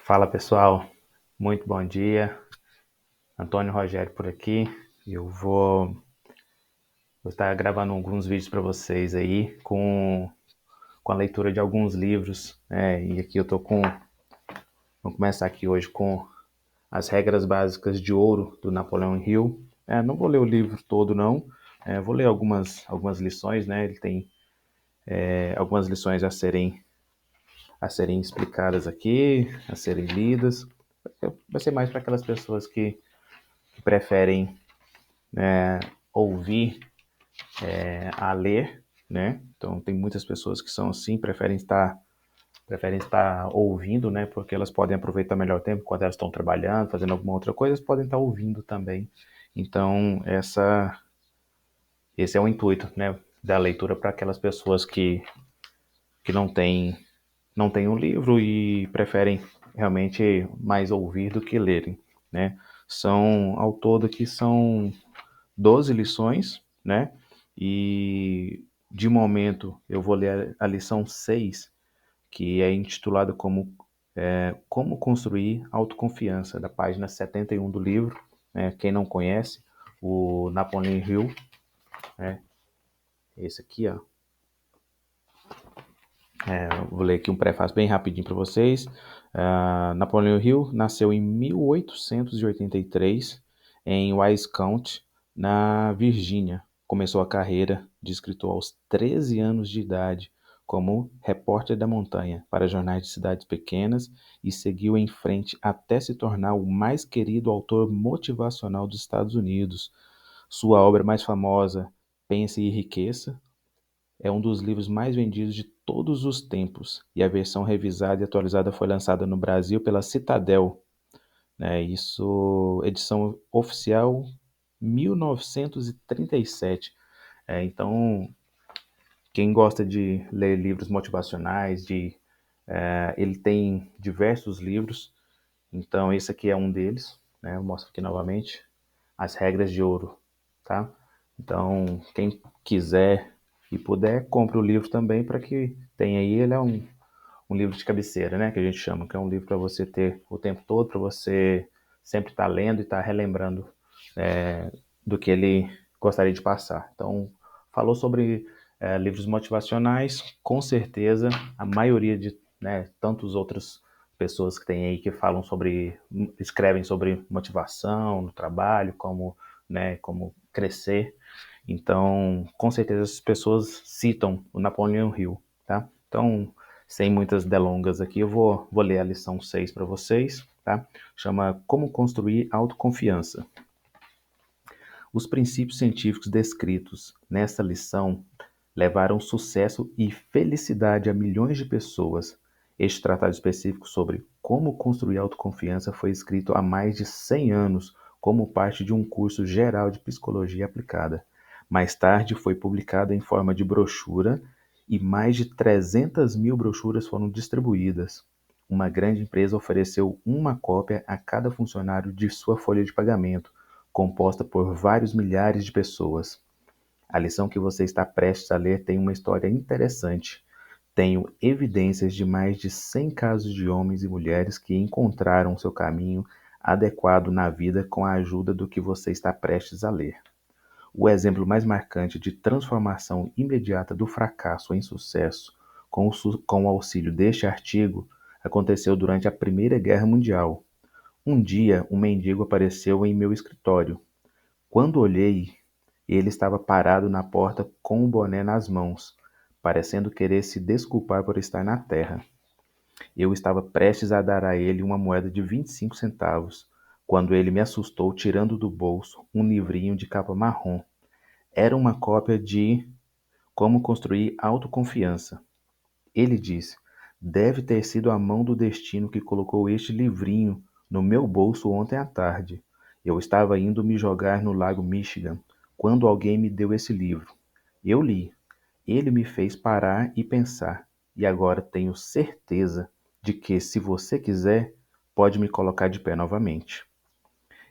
Fala pessoal, muito bom dia. Antônio Rogério por aqui. Eu vou estar gravando alguns vídeos para vocês aí com a leitura de alguns livros. E aqui eu tô com. Vamos começar aqui hoje com As Regras Básicas de Ouro do Napoleão Hill. Não vou ler o livro todo, não. Vou ler algumas lições, né? Ele tem algumas lições a serem explicadas aqui, a serem lidas. Vai ser mais para aquelas pessoas que preferem ouvir a ler, né? Então tem muitas pessoas que são assim, preferem estar ouvindo, né? Porque elas podem aproveitar melhor o tempo quando elas estão trabalhando, fazendo alguma outra coisa, elas podem estar ouvindo também. Então esse é o intuito, né? Da leitura para aquelas pessoas que não têm um livro e preferem realmente mais ouvir do que lerem, né? Ao todo aqui são 12 lições, né? E de momento eu vou ler a lição 6, que é intitulada Como Construir Autoconfiança, da página 71 do livro. Né? Quem não conhece, o Napoleon Hill, né? Esse aqui, ó. Vou ler aqui um prefácio bem rapidinho para vocês. Napoleon Hill nasceu em 1883 em Viscount, na Virgínia. Começou a carreira de escritor aos 13 anos de idade como repórter da montanha para jornais de cidades pequenas e seguiu em frente até se tornar o mais querido autor motivacional dos Estados Unidos. Sua obra mais famosa, Pense e Enriqueça, é um dos livros mais vendidos de todos os tempos e a versão revisada e atualizada foi lançada no Brasil pela Citadel, né? Isso, edição oficial 1937. Então, quem gosta de ler livros motivacionais, ele tem diversos livros. Então, esse aqui é um deles, né? Eu mostro aqui novamente As Regras de Ouro, tá? Então, quem quiser e puder, compre o livro também para que tenha aí. Ele é um livro de cabeceira, né? Que a gente chama, que é um livro para você ter o tempo todo, para você sempre estar lendo e estar relembrando do que ele gostaria de passar. Então, falou sobre livros motivacionais, com certeza a maioria de, né, tantos outras pessoas que tem aí que falam escrevem sobre motivação no trabalho, como crescer. Então, com certeza as pessoas citam o Napoleon Hill, tá? Então, sem muitas delongas aqui, eu vou ler a lição 6 para vocês, tá? Chama Como Construir Autoconfiança. Os princípios científicos descritos nesta lição levaram sucesso e felicidade a milhões de pessoas. Este tratado específico sobre como construir autoconfiança foi escrito há mais de 100 anos como parte de um curso geral de psicologia aplicada. Mais tarde foi publicado em forma de brochura e mais de 300 mil brochuras foram distribuídas. Uma grande empresa ofereceu uma cópia a cada funcionário de sua folha de pagamento, composta por vários milhares de pessoas. A lição que você está prestes a ler tem uma história interessante. Tenho evidências de mais de 100 casos de homens e mulheres que encontraram seu caminho adequado na vida com a ajuda do que você está prestes a ler. O exemplo mais marcante de transformação imediata do fracasso em sucesso com o auxílio deste artigo aconteceu durante a Primeira Guerra Mundial. Um dia, um mendigo apareceu em meu escritório. Quando olhei, ele estava parado na porta com o boné nas mãos, parecendo querer se desculpar por estar na terra. Eu estava prestes a dar a ele uma moeda de 25 centavos, quando ele me assustou tirando do bolso um livrinho de capa marrom. Era uma cópia de Como Construir Autoconfiança. Ele disse: Deve ter sido a mão do destino que colocou este livrinho no meu bolso ontem à tarde. Eu estava indo me jogar no lago Michigan quando alguém me deu esse livro. Eu li. Ele me fez parar e pensar, e agora tenho certeza de que, se você quiser, pode me colocar de pé novamente.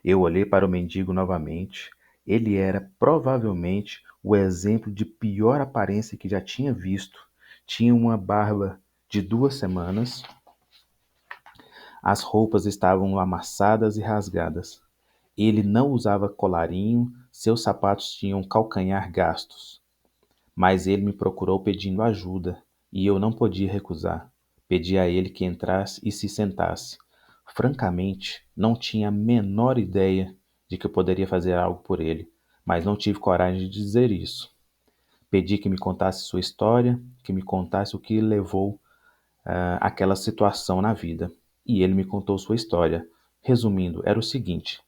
Eu olhei para o mendigo novamente. Ele era provavelmente o exemplo de pior aparência que já tinha visto. Tinha uma barba de 2 semanas, As roupas estavam amassadas e rasgadas. Ele não usava colarinho, seus sapatos tinham calcanhar gastos. Mas ele me procurou pedindo ajuda, e eu não podia recusar. Pedi a ele que entrasse e se sentasse. Francamente, não tinha a menor ideia de que eu poderia fazer algo por ele, mas não tive coragem de dizer isso. Pedi que me contasse sua história, que me contasse o que levou àquela situação na vida. E ele me contou sua história. Resumindo, era o seguinte: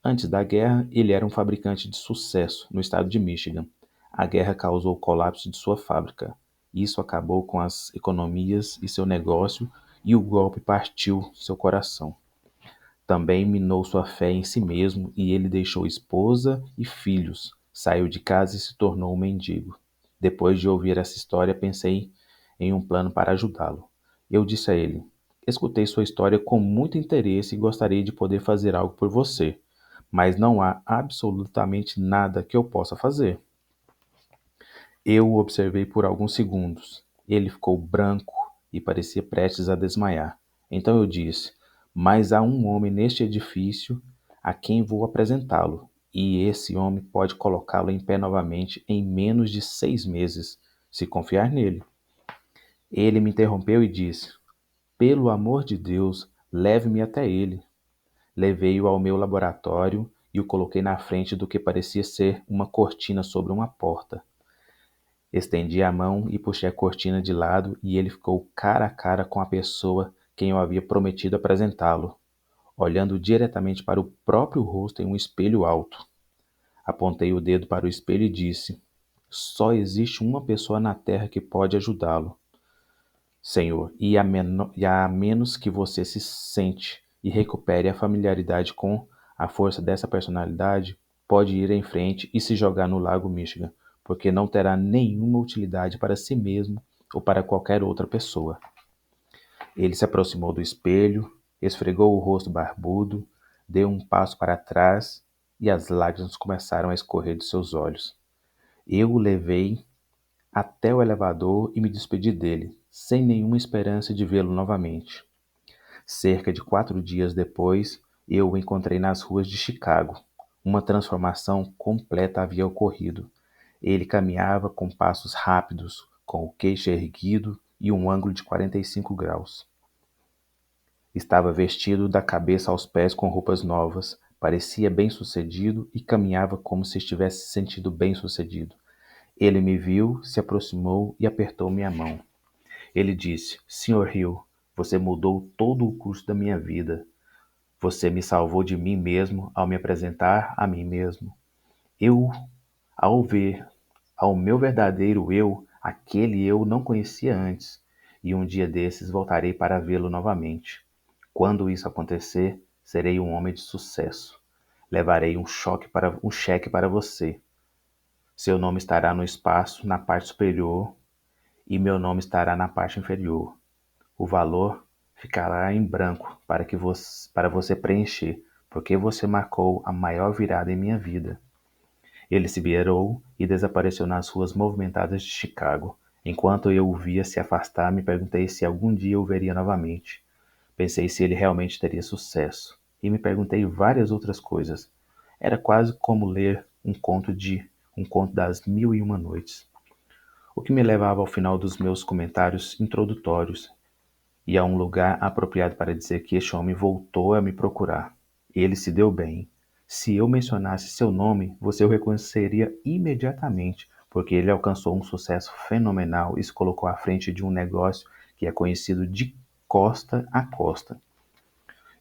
antes da guerra, ele era um fabricante de sucesso no estado de Michigan. A guerra causou o colapso de sua fábrica. Isso acabou com as economias e seu negócio, e o golpe partiu seu coração. Também minou sua fé em si mesmo e ele deixou esposa e filhos, saiu de casa e se tornou um mendigo. Depois de ouvir essa história, pensei em um plano para ajudá-lo. Eu disse a ele: escutei sua história com muito interesse e gostaria de poder fazer algo por você, mas não há absolutamente nada que eu possa fazer. Eu o observei por alguns segundos. Ele ficou branco e parecia prestes a desmaiar. Então eu disse: mas há um homem neste edifício a quem vou apresentá-lo, e esse homem pode colocá-lo em pé novamente em menos de 6 meses, se confiar nele. Ele me interrompeu e disse: pelo amor de Deus, leve-me até ele. Levei-o ao meu laboratório e o coloquei na frente do que parecia ser uma cortina sobre uma porta. Estendi a mão e puxei a cortina de lado e ele ficou cara a cara com a pessoa quem eu havia prometido apresentá-lo, olhando diretamente para o próprio rosto em um espelho alto. Apontei o dedo para o espelho e disse: só existe uma pessoa na Terra que pode ajudá-lo, Senhor, e a menos que você se sente e recupere a familiaridade com a força dessa personalidade, pode ir em frente e se jogar no Lago Michigan, porque não terá nenhuma utilidade para si mesmo ou para qualquer outra pessoa. Ele se aproximou do espelho, esfregou o rosto barbudo, deu um passo para trás e as lágrimas começaram a escorrer de seus olhos. Eu o levei até o elevador e me despedi dele, sem nenhuma esperança de vê-lo novamente. Cerca de 4 dias depois, eu o encontrei nas ruas de Chicago. Uma transformação completa havia ocorrido. Ele caminhava com passos rápidos, com o queixo erguido e um ângulo de 45 graus. Estava vestido da cabeça aos pés com roupas novas, parecia bem-sucedido e caminhava como se estivesse se sentindo bem-sucedido. Ele me viu, se aproximou e apertou minha mão. Ele disse: Sr. Hill, você mudou todo o curso da minha vida. Você me salvou de mim mesmo ao me apresentar a mim mesmo. Eu, ao ver ao meu verdadeiro eu, aquele eu não conhecia antes, e um dia desses voltarei para vê-lo novamente. Quando isso acontecer, serei um homem de sucesso. Levarei um cheque para você. Seu nome estará no espaço, na parte superior, e meu nome estará na parte inferior. O valor ficará em branco para você preencher, porque você marcou a maior virada em minha vida. Ele se virou e desapareceu nas ruas movimentadas de Chicago. Enquanto eu o via se afastar, me perguntei se algum dia o veria novamente. Pensei se ele realmente teria sucesso. E me perguntei várias outras coisas. Era quase como ler um conto das mil e uma noites. O que me levava ao final dos meus comentários introdutórios e a um lugar apropriado para dizer que este homem voltou a me procurar. Ele se deu bem. Se eu mencionasse seu nome, você o reconheceria imediatamente, porque ele alcançou um sucesso fenomenal e se colocou à frente de um negócio que é conhecido de costa a costa.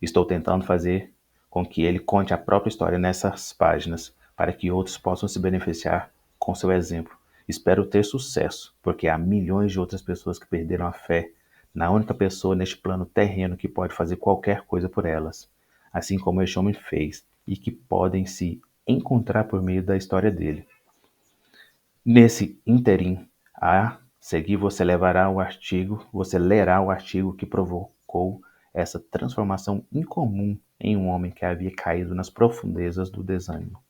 Estou tentando fazer com que ele conte a própria história nessas páginas, para que outros possam se beneficiar com seu exemplo. Espero ter sucesso, porque há milhões de outras pessoas que perderam a fé na única pessoa neste plano terreno que pode fazer qualquer coisa por elas, assim como este homem fez, e que podem se encontrar por meio da história dele. Nesse interim, a seguir você lerá o artigo que provocou essa transformação incomum em um homem que havia caído nas profundezas do desânimo.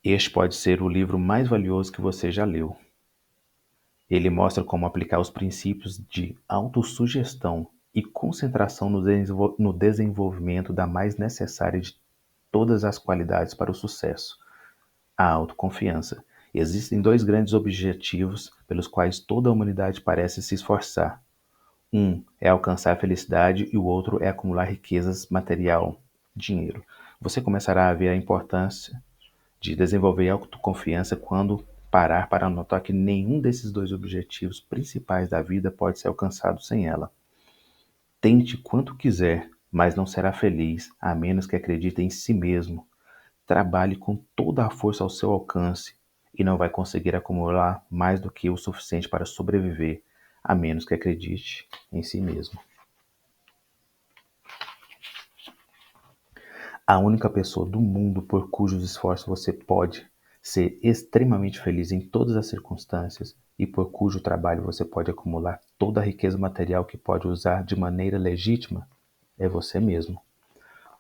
Este pode ser o livro mais valioso que você já leu. Ele mostra como aplicar os princípios de autossugestão e concentração no desenvolvimento da mais necessária de todas as qualidades para o sucesso, a autoconfiança. Existem dois grandes objetivos pelos quais toda a humanidade parece se esforçar. Um é alcançar a felicidade e o outro é acumular riquezas material, dinheiro. Você começará a ver a importância de desenvolver autoconfiança quando parar para notar que nenhum desses dois objetivos principais da vida pode ser alcançado sem ela. Tente quanto quiser, mas não será feliz a menos que acredite em si mesmo. Trabalhe com toda a força ao seu alcance e não vai conseguir acumular mais do que o suficiente para sobreviver, a menos que acredite em si mesmo. A única pessoa do mundo por cujos esforços você pode ser extremamente feliz em todas as circunstâncias e por cujo trabalho você pode acumular toda a riqueza material que pode usar de maneira legítima é você mesmo.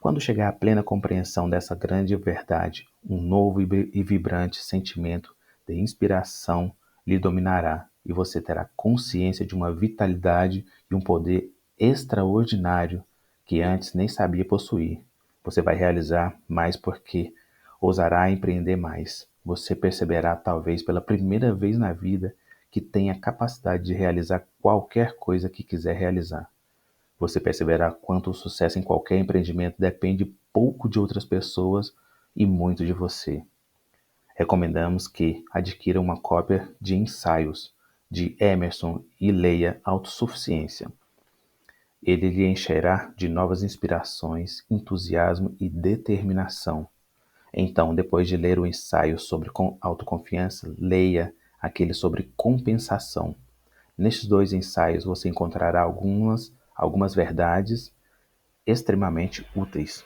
Quando chegar à plena compreensão dessa grande verdade, um novo e vibrante sentimento de inspiração lhe dominará e você terá consciência de uma vitalidade e um poder extraordinário que antes nem sabia possuir. Você vai realizar mais porque ousará empreender mais. Você perceberá, talvez pela primeira vez na vida, que tem a capacidade de realizar qualquer coisa que quiser realizar. Você perceberá quanto o sucesso em qualquer empreendimento depende pouco de outras pessoas e muito de você. Recomendamos que adquira uma cópia de Ensaios, de Emerson, e leia Autossuficiência. Ele lhe encherá de novas inspirações, entusiasmo e determinação. Então, depois de ler o ensaio sobre autoconfiança, leia aquele sobre compensação. Nestes dois ensaios você encontrará algumas verdades extremamente úteis.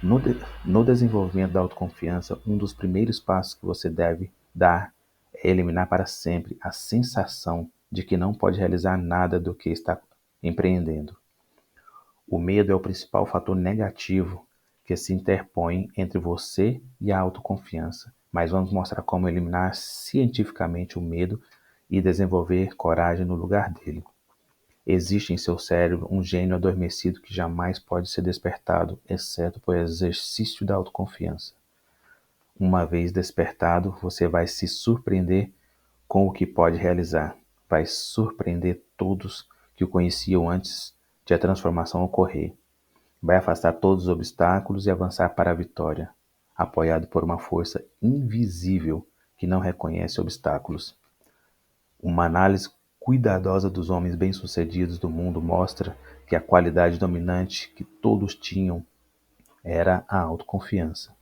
No desenvolvimento da autoconfiança, um dos primeiros passos que você deve dar é eliminar para sempre a sensação de que não pode realizar nada do que está empreendendo. O medo é o principal fator negativo que se interpõe entre você e a autoconfiança, mas vamos mostrar como eliminar cientificamente o medo e desenvolver coragem no lugar dele. Existe em seu cérebro um gênio adormecido que jamais pode ser despertado, exceto por exercício da autoconfiança. Uma vez despertado, você vai se surpreender com o que pode realizar. Vai surpreender todos que o conheciam antes de a transformação ocorrer. Vai afastar todos os obstáculos e avançar para a vitória, apoiado por uma força invisível que não reconhece obstáculos. Uma análise cuidadosa dos homens bem-sucedidos do mundo mostra que a qualidade dominante que todos tinham era a autoconfiança.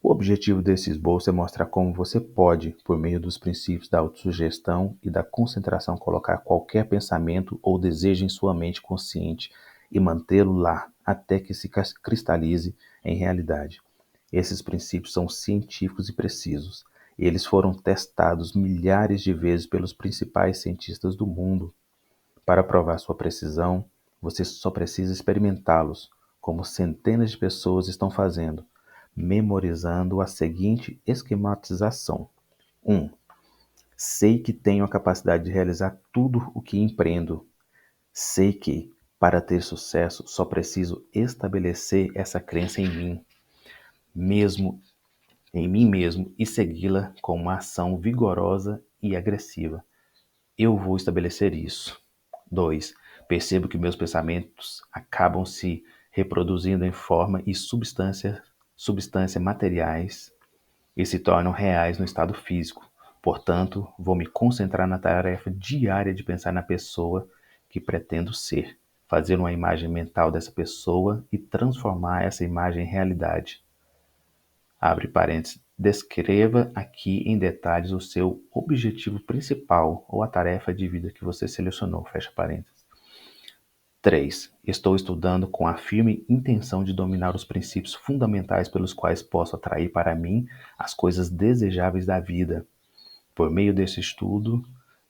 O objetivo desse esboço é mostrar como você pode, por meio dos princípios da autossugestão e da concentração, colocar qualquer pensamento ou desejo em sua mente consciente e mantê-lo lá até que se cristalize em realidade. Esses princípios são científicos e precisos. Eles foram testados milhares de vezes pelos principais cientistas do mundo. Para provar sua precisão, você só precisa experimentá-los, como centenas de pessoas estão fazendo, memorizando a seguinte esquematização. 1. Sei que tenho a capacidade de realizar tudo o que empreendo. Sei que, para ter sucesso, só preciso estabelecer essa crença mesmo em mim mesmo e segui-la com uma ação vigorosa e agressiva. Eu vou estabelecer isso. 2. Percebo que meus pensamentos acabam se reproduzindo em forma e substância materiais e se tornam reais no estado físico. Portanto, vou me concentrar na tarefa diária de pensar na pessoa que pretendo ser, fazer uma imagem mental dessa pessoa e transformar essa imagem em realidade. Abre parênteses. Descreva aqui em detalhes o seu objetivo principal ou a tarefa de vida que você selecionou. Fecha parênteses. 3. Estou estudando com a firme intenção de dominar os princípios fundamentais pelos quais posso atrair para mim as coisas desejáveis da vida. Por meio desse estudo,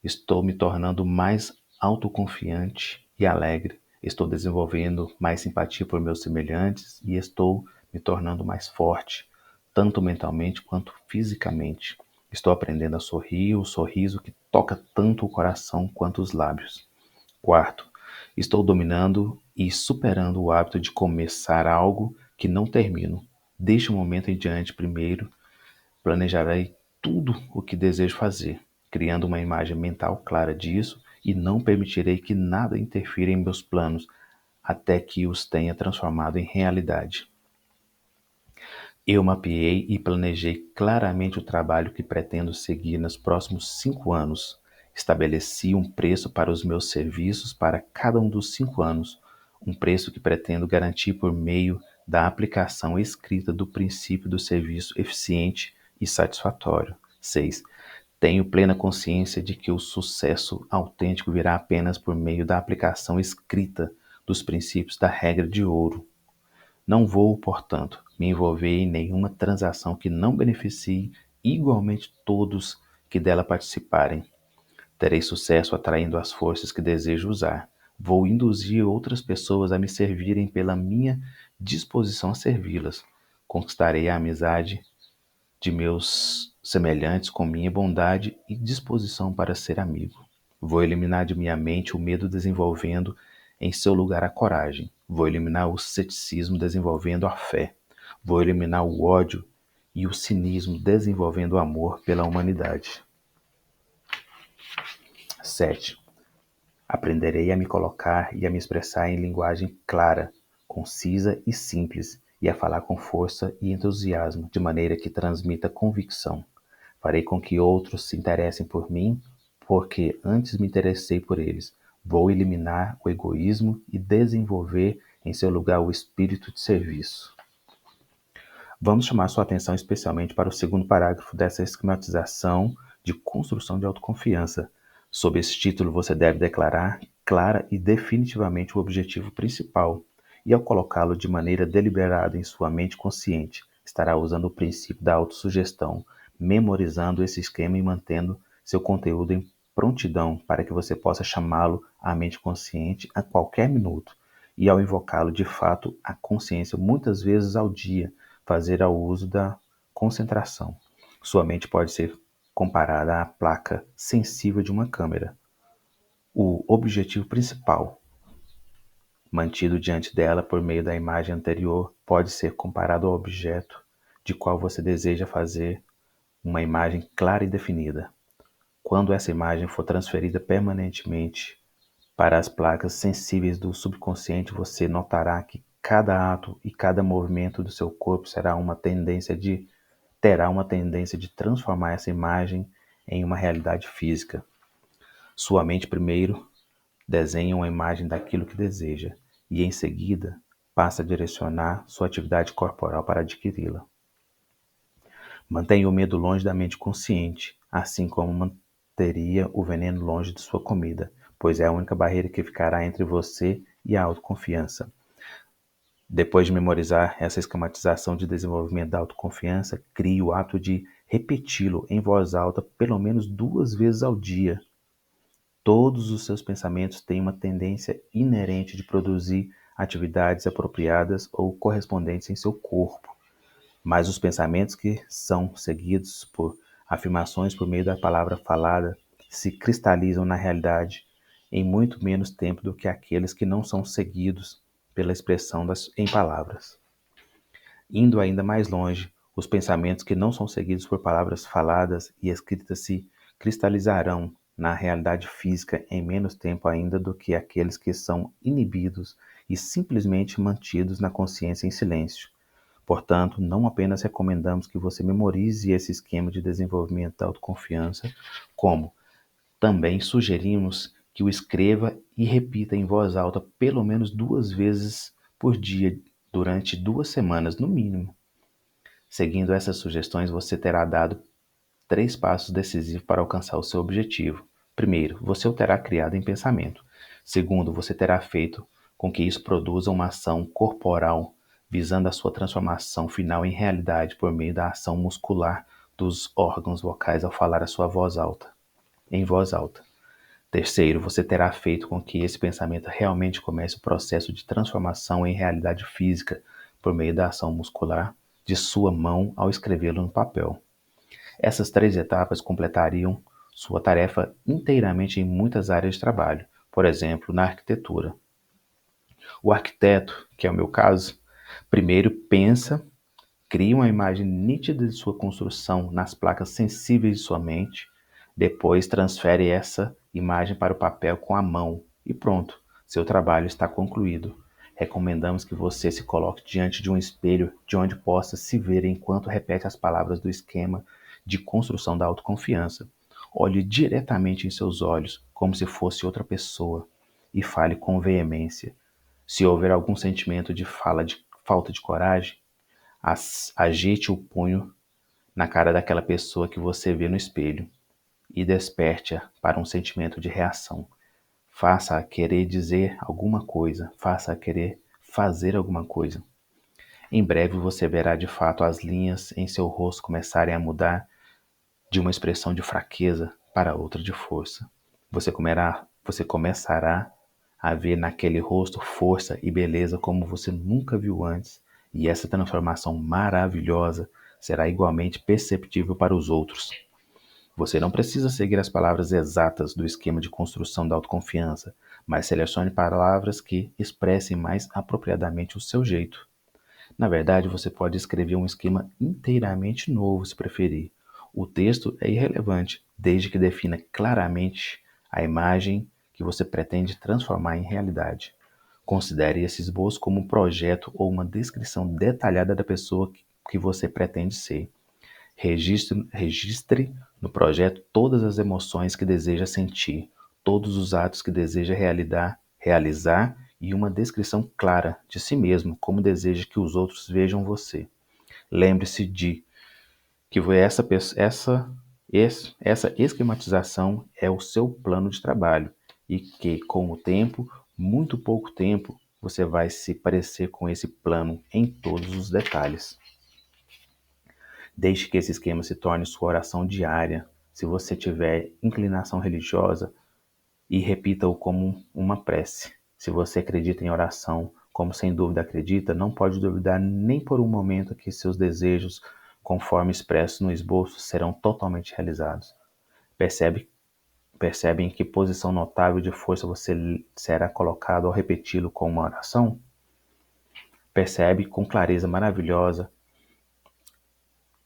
estou me tornando mais autoconfiante e alegre. Estou desenvolvendo mais simpatia por meus semelhantes e estou me tornando mais forte, tanto mentalmente quanto fisicamente. Estou aprendendo a sorrir, o sorriso que toca tanto o coração quanto os lábios. 4. Estou dominando e superando o hábito de começar algo que não termino. Deste momento em diante, primeiro, planejarei tudo o que desejo fazer, criando uma imagem mental clara disso e não permitirei que nada interfira em meus planos até que os tenha transformado em realidade. Eu mapeei e planejei claramente o trabalho que pretendo seguir nos próximos 5 anos. Estabeleci um preço para os meus serviços para cada um dos 5 anos, um preço que pretendo garantir por meio da aplicação escrita do princípio do serviço eficiente e satisfatório. 6. Tenho plena consciência de que o sucesso autêntico virá apenas por meio da aplicação escrita dos princípios da regra de ouro. Não vou, portanto, me envolver em nenhuma transação que não beneficie igualmente todos que dela participarem. Terei sucesso atraindo as forças que desejo usar. Vou induzir outras pessoas a me servirem pela minha disposição a servi-las. Conquistarei a amizade de meus semelhantes com minha bondade e disposição para ser amigo. Vou eliminar de minha mente o medo desenvolvendo em seu lugar a coragem. Vou eliminar o ceticismo desenvolvendo a fé. Vou eliminar o ódio e o cinismo desenvolvendo o amor pela humanidade. 7. Aprenderei a me colocar e a me expressar em linguagem clara, concisa e simples, e a falar com força e entusiasmo, de maneira que transmita convicção. Farei com que outros se interessem por mim, porque antes me interessei por eles. Vou eliminar o egoísmo e desenvolver em seu lugar o espírito de serviço. Vamos chamar sua atenção especialmente para o segundo parágrafo dessa esquematização de construção de autoconfiança. Sob esse título, você deve declarar clara e definitivamente o objetivo principal, e ao colocá-lo de maneira deliberada em sua mente consciente, estará usando o princípio da autossugestão, memorizando esse esquema e mantendo seu conteúdo em prontidão para que você possa chamá-lo à mente consciente a qualquer minuto, e ao invocá-lo de fato à consciência muitas vezes ao dia, fazer ao uso da concentração. Sua mente pode ser comparada à placa sensível de uma câmera. O objetivo principal, mantido diante dela por meio da imagem anterior, pode ser comparado ao objeto de qual você deseja fazer uma imagem clara e definida. Quando essa imagem for transferida permanentemente para as placas sensíveis do subconsciente, você notará que cada ato e cada movimento do seu corpo terá uma tendência de transformar essa imagem em uma realidade física. Sua mente primeiro desenha uma imagem daquilo que deseja e, em seguida, passa a direcionar sua atividade corporal para adquiri-la. Mantenha o medo longe da mente consciente, assim como manteria o veneno longe de sua comida, pois é a única barreira que ficará entre você e a autoconfiança. Depois de memorizar essa esquematização de desenvolvimento da autoconfiança, crie o ato de repeti-lo em voz alta pelo menos 2 vezes ao dia. Todos os seus pensamentos têm uma tendência inerente de produzir atividades apropriadas ou correspondentes em seu corpo, mas os pensamentos que são seguidos por afirmações por meio da palavra falada se cristalizam na realidade em muito menos tempo do que aqueles que não são seguidos pela expressão em palavras. Indo ainda mais longe, os pensamentos que não são seguidos por palavras faladas e escritas se cristalizarão na realidade física em menos tempo ainda do que aqueles que são inibidos e simplesmente mantidos na consciência em silêncio. Portanto, não apenas recomendamos que você memorize esse esquema de desenvolvimento da autoconfiança, como também sugerimos que o escreva e repita em voz alta pelo menos 2 vezes por dia durante 2 semanas, no mínimo. Seguindo essas sugestões, você terá dado 3 passos decisivos para alcançar o seu objetivo. Primeiro, você o terá criado em pensamento. Segundo, você terá feito com que isso produza uma ação corporal, visando a sua transformação final em realidade por meio da ação muscular dos órgãos vocais ao falar em voz alta. Terceiro, você terá feito com que esse pensamento realmente comece o processo de transformação em realidade física por meio da ação muscular de sua mão ao escrevê-lo no papel. Essas 3 etapas completariam sua tarefa inteiramente em muitas áreas de trabalho, por exemplo, na arquitetura. O arquiteto, que é o meu caso, primeiro pensa, cria uma imagem nítida de sua construção nas placas sensíveis de sua mente, depois transfere essa imagem para o papel com a mão e pronto, seu trabalho está concluído. Recomendamos que você se coloque diante de um espelho de onde possa se ver enquanto repete as palavras do esquema de construção da autoconfiança. Olhe diretamente em seus olhos, como se fosse outra pessoa, e fale com veemência. Se houver algum sentimento de falta de coragem, agite o punho na cara daquela pessoa que você vê no espelho e desperte-a para um sentimento de reação. Faça-a querer dizer alguma coisa, faça-a querer fazer alguma coisa. Em breve você verá de fato as linhas em seu rosto começarem a mudar de uma expressão de fraqueza para outra de força. Você começará a ver naquele rosto força e beleza como você nunca viu antes, e essa transformação maravilhosa será igualmente perceptível para os outros. Você não precisa seguir as palavras exatas do esquema de construção da autoconfiança, mas selecione palavras que expressem mais apropriadamente o seu jeito. Na verdade, você pode escrever um esquema inteiramente novo se preferir. O texto é irrelevante, desde que defina claramente a imagem que você pretende transformar em realidade. Considere esse esboço como um projeto ou uma descrição detalhada da pessoa que você pretende ser. Registre no projeto todas as emoções que deseja sentir, todos os atos que deseja realizar e uma descrição clara de si mesmo, como deseja que os outros vejam você. Lembre-se de que essa esquematização é o seu plano de trabalho e que, com o tempo, muito pouco tempo, você vai se parecer com esse plano em todos os detalhes. Deixe que esse esquema se torne sua oração diária. Se você tiver inclinação religiosa, e repita-o como uma prece. Se você acredita em oração, como sem dúvida acredita, não pode duvidar nem por um momento que seus desejos, conforme expressos no esboço, serão totalmente realizados. Percebe em que posição notável de força você será colocado ao repeti-lo com uma oração? Percebe com clareza maravilhosa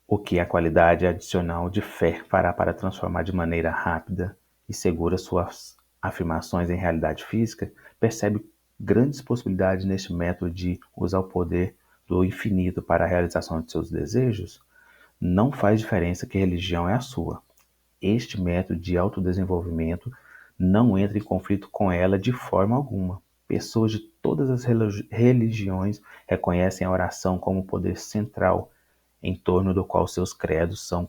o que a qualidade adicional de fé fará para transformar de maneira rápida e segura suas afirmações em realidade física? Percebe grandes possibilidades neste método de usar o poder do infinito para a realização de seus desejos? Não faz diferença que religião é a sua. Este método de autodesenvolvimento não entra em conflito com ela de forma alguma. Pessoas de todas as religiões reconhecem a oração como poder central em torno do qual seus credos são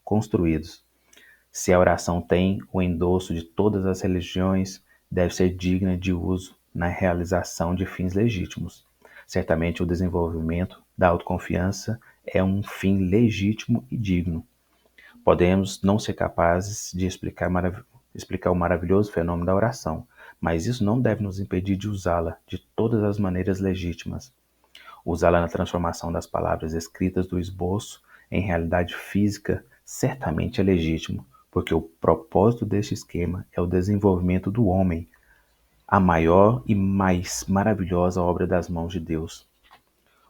construídos. Se a oração tem o endosso de todas as religiões, deve ser digna de uso na realização de fins legítimos. Certamente o desenvolvimento da autoconfiança é um fim legítimo e digno. Podemos não ser capazes de explicar o maravilhoso fenômeno da oração, mas isso não deve nos impedir de usá-la de todas as maneiras legítimas. Usá-la na transformação das palavras escritas do esboço em realidade física certamente é legítimo, porque o propósito deste esquema é o desenvolvimento do homem, a maior e mais maravilhosa obra das mãos de Deus.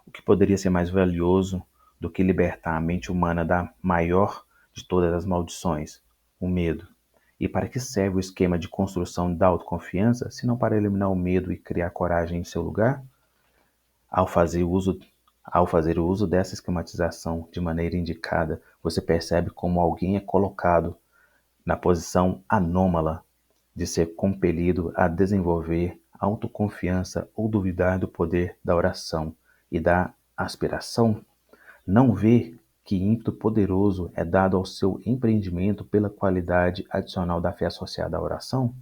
O que poderia ser mais valioso do que libertar a mente humana da maior de todas as maldições, o medo? E para que serve o esquema de construção da autoconfiança, se não para eliminar o medo e criar coragem em seu lugar? Ao fazer o uso dessa esquematização de maneira indicada, você percebe como alguém é colocado na posição anômala de ser compelido a desenvolver autoconfiança ou duvidar do poder da oração e da aspiração. Não vê que ímpeto poderoso é dado ao seu empreendimento pela qualidade adicional da fé associada à oração?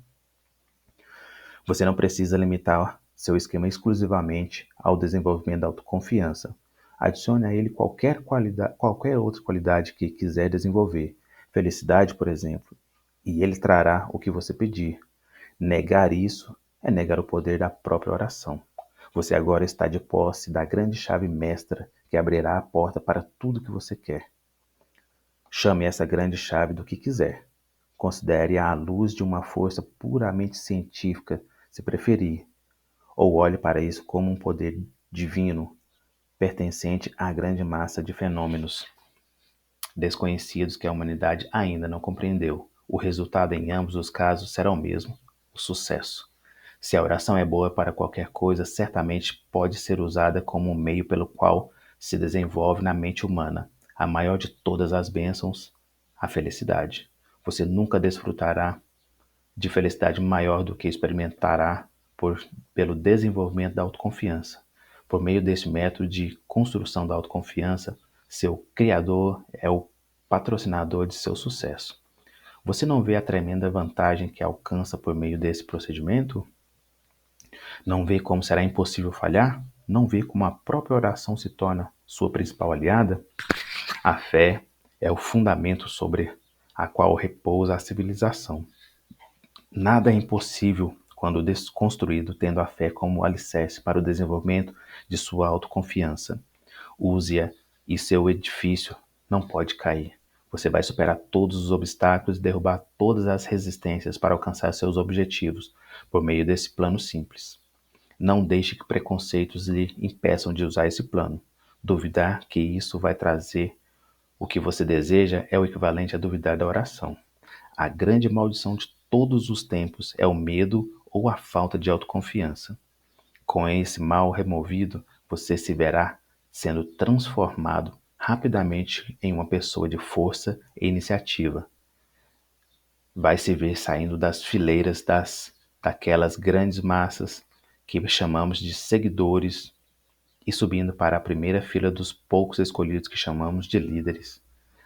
Você não precisa limitar seu esquema exclusivamente ao desenvolvimento da autoconfiança. Adicione a ele qualquer outra qualidade que quiser desenvolver. Felicidade, por exemplo, e ele trará o que você pedir. Negar isso é negar o poder da própria oração. Você agora está de posse da grande chave mestra que abrirá a porta para tudo que você quer. Chame essa grande chave do que quiser. Considere-a à luz de uma força puramente científica, se preferir, ou olhe para isso como um poder divino pertencente à grande massa de fenômenos desconhecidos que a humanidade ainda não compreendeu. O resultado em ambos os casos será o mesmo: o sucesso. Se a oração é boa para qualquer coisa, certamente pode ser usada como um meio pelo qual se desenvolve na mente humana a maior de todas as bênçãos, a felicidade. Você nunca desfrutará de felicidade maior do que experimentará pelo desenvolvimento da autoconfiança. Por meio desse método de construção da autoconfiança, seu criador é o patrocinador de seu sucesso. Você não vê a tremenda vantagem que alcança por meio desse procedimento? Não vê como será impossível falhar? Não vê como a própria oração se torna sua principal aliada? A fé é o fundamento sobre a qual repousa a civilização. Nada é impossível quando desconstruído, tendo a fé como alicerce para o desenvolvimento de sua autoconfiança. Use-a e seu edifício não pode cair. Você vai superar todos os obstáculos e derrubar todas as resistências para alcançar seus objetivos por meio desse plano simples. Não deixe que preconceitos lhe impeçam de usar esse plano. Duvidar que isso vai trazer o que você deseja é o equivalente a duvidar da oração. A grande maldição de todos os tempos é o medo ou a falta de autoconfiança. Com esse mal removido, você se verá sendo transformado rapidamente em uma pessoa de força e iniciativa. Vai se ver saindo das fileiras daquelas grandes massas que chamamos de seguidores e subindo para a primeira fila dos poucos escolhidos que chamamos de líderes.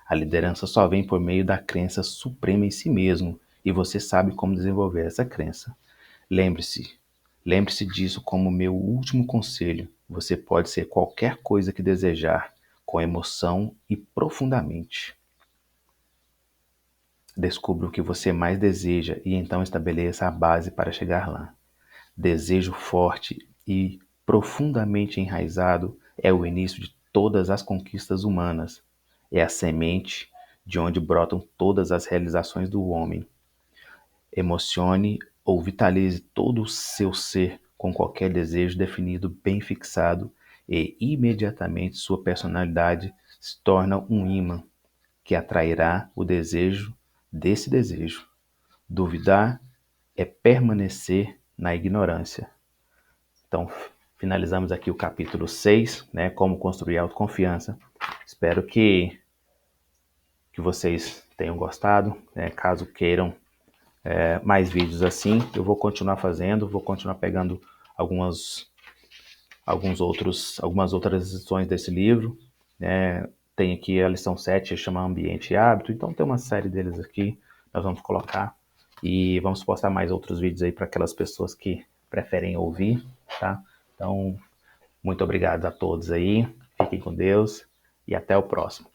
A liderança só vem por meio da crença suprema em si mesmo, e você sabe como desenvolver essa crença. Lembre-se, lembre-se disso como meu último conselho. Você pode ser qualquer coisa que desejar, com emoção e profundamente. Descubra o que você mais deseja e então estabeleça a base para chegar lá. Desejo forte e profundamente enraizado é o início de todas as conquistas humanas. É a semente de onde brotam todas as realizações do homem. Emocione ou vitalize todo o seu ser com qualquer desejo definido, bem fixado, e imediatamente sua personalidade se torna um ímã que atrairá o desejo desse desejo. Duvidar é permanecer na ignorância. Então, finalizamos aqui o capítulo 6, né, como construir autoconfiança. Espero que vocês tenham gostado, né? Caso queiram mais vídeos assim, eu vou continuar fazendo, vou continuar pegando algumas outras lições desse livro, né? Tem aqui a lição 7, chama Ambiente e Hábito, então tem uma série deles aqui, nós vamos colocar e vamos postar mais outros vídeos aí para aquelas pessoas que preferem ouvir, tá? Então, muito obrigado a todos aí, fiquem com Deus e até o próximo.